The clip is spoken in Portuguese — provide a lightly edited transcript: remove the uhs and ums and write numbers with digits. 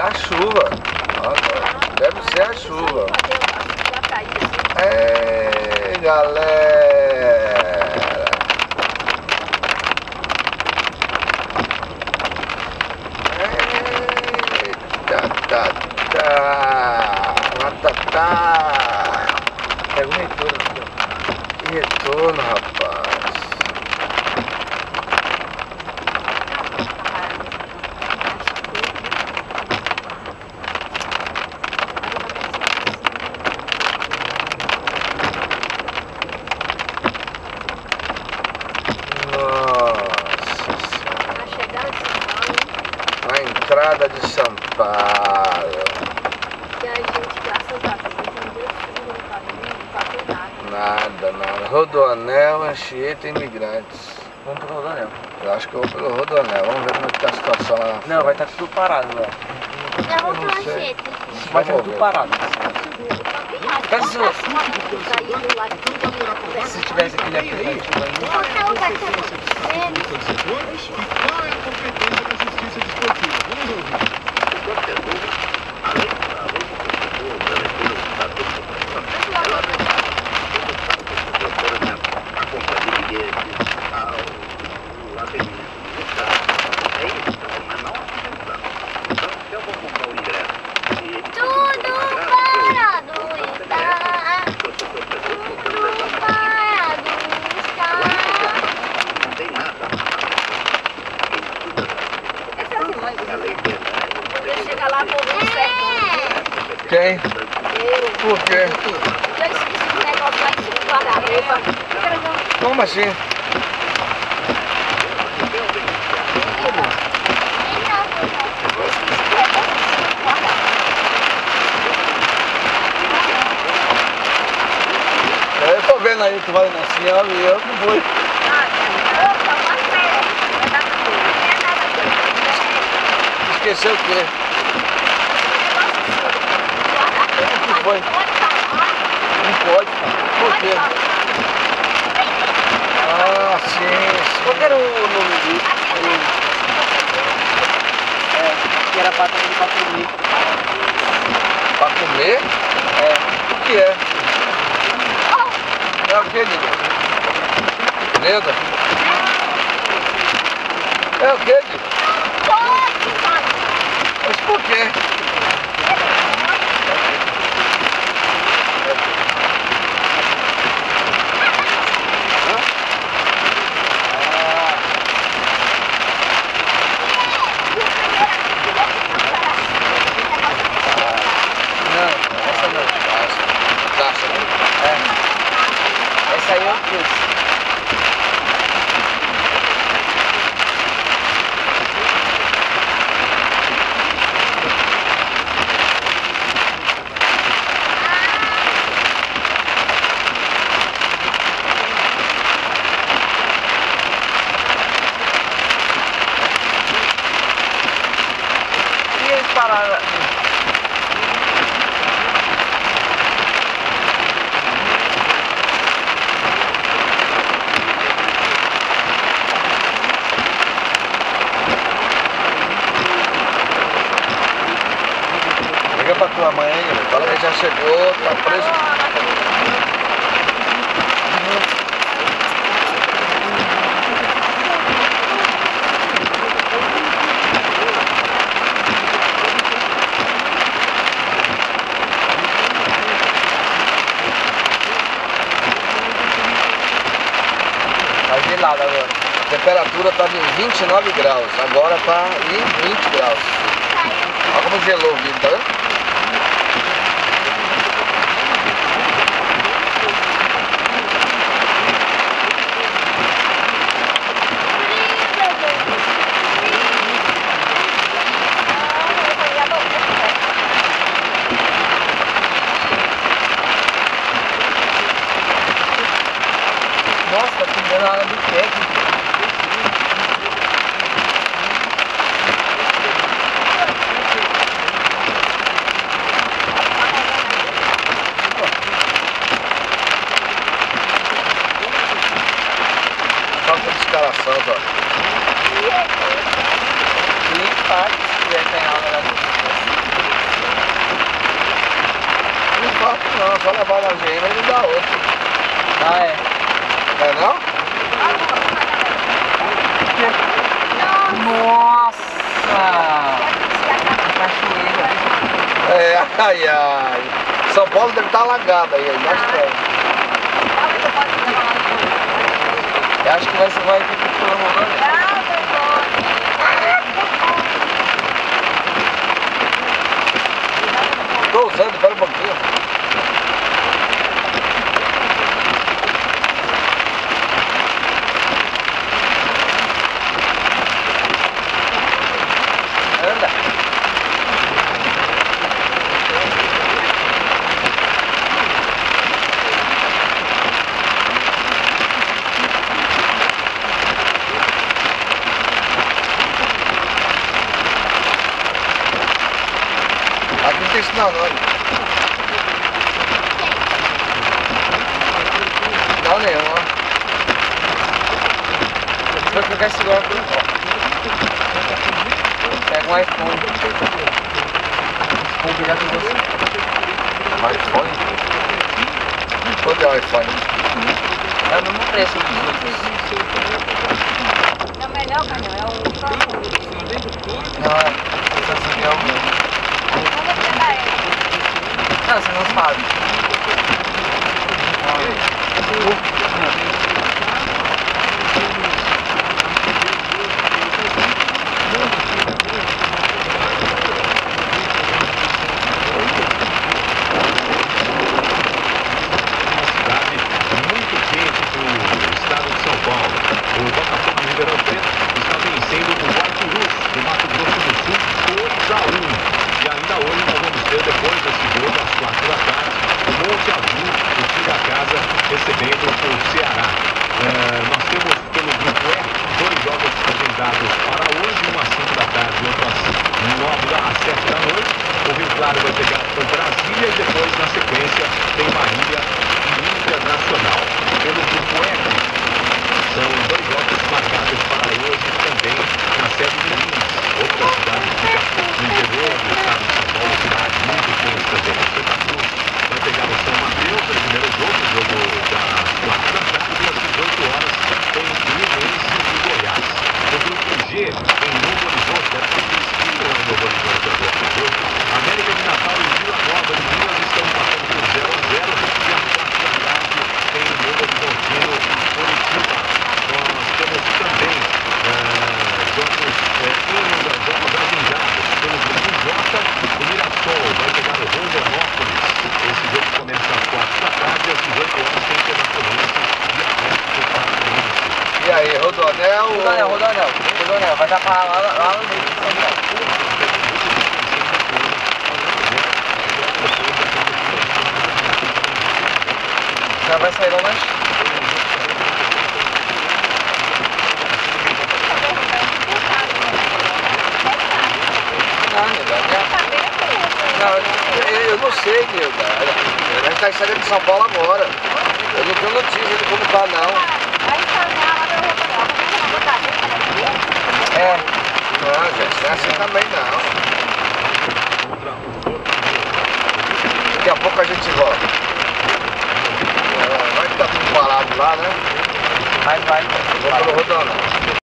a chuva. Deve ser a chuva. Ei, galera. Pega um retorno aqui, ó. Que retorno, rapaz. A entrada de São Paulo. E a gente, graças a Deus, não deu chuva no caminho, não passou nada. Nada. Rodoanel, Anchieta e Imigrantes. Vamos pro Rodoanel. Eu acho que eu vou pelo Rodoanel. Vamos ver como é que tá a situação lá. Não, vai estar tudo parado lá. Já vou pro não sei. Anchieta. Vai estar tudo parado. Se tivesse aquele aplicativo aí. Qual é o cartão dele? Qual é a competência da justiça desportiva? Vamos ouvir. Quem? Por quê? Eu esqueci um negócio lá em cima do guarda-roupa. Como assim? Eu tô vendo aí que vai na senhora e eu não fui. Esqueceu o quê? O que foi? Não pode, cara. Por quê? Ah, sim. Qual que era o nome disso? Que era pra comer. Pra comer? É. O que é? É o que, Nida? Nida? É o que, Nida? Mas por quê? Essa aí eu fiz. E eles pararam. Liga pra tua mãe aí, fala que já chegou, tá preso. Tá gelado agora. A temperatura estava em 29 graus, agora está em 20 graus. Olha como gelou o vidro, tá vendo? Nossa, tá pingando a água do pé aqui. levar na GM e não dá outro. Ah, é. É não? Nossa! Cachoeira. É, ai, ai. São Paulo deve estar alagado aí, nós estamos. Eu acho que você vai ter que pular rodando. Tô usando, espera um pouquinho. Anda. Aqui não tem sinal não. Não, nenhum, ó. Vai pegar esse óculos, ó. Pega um iPhone. Vou pegar com você. iPhone? Quanto é o iPhone? É o mesmo preço dos outros. Não, melhor, Canhão, é o Samsung. Não, é. O Samsung é o meu. Como você dá ele? Não, você não sabe. Muito quente para o estado de São Paulo. O Botafogo de Ribeirão Preto está vencendo o Guarulhos do Mato Grosso do Sul 2-1. E ainda hoje nós vamos ter, depois desse jogo, às 4 da tarde, o Monte Azul, o time da casa, recebendo o Ceará. Nós temos pelo grupo E 2 jogos agendados para hoje, um às 5 da tarde e outro às 7 da noite. O Rio Claro vai pegar o Brasília e depois, na sequência, tem Marília e Internacional. Pelo grupo F, são 2 jogos marcados para hoje também na sede de Lins, outra cidade que fica no interior do estado de São Paulo, cidade muito quente também. Santa Cruz vai pegar o São Mateus, o primeiro jogo das 4 da tarde, e às 18 horas tem Fluminense e Goiás. No grupo G, em Novo Horizonte, deve ter esquina em Novo Horizonte agora. América de Natal e Vila Nova de Minas estão passando por 0-0 e às 4 da tarde tem Novo Horizontino e Curitiba. Nós temos também jogos agendados pelo grupo J. O Mirassol vai pegar o Rondonópolis. Esse jogo começa às 4 da tarde e às 18 horas tem Penapolense e Atlético Paranaense. E aí, Rodonel? Rodonel. Vai dar pra lá no meio de São Paulo. Já vai sair lá lanche? Não, eu não sei, Nilda. A gente está saindo de São Paulo agora. Eu não tenho notícia de como tá, não. Aí está na hora do Rodonel. Como é que eu vou botar aqui? É. Não, gente, não é assim também, não. Daqui a pouco a gente volta. Vai que tá tudo parado lá, né? Vai. Vou pro Rodonel.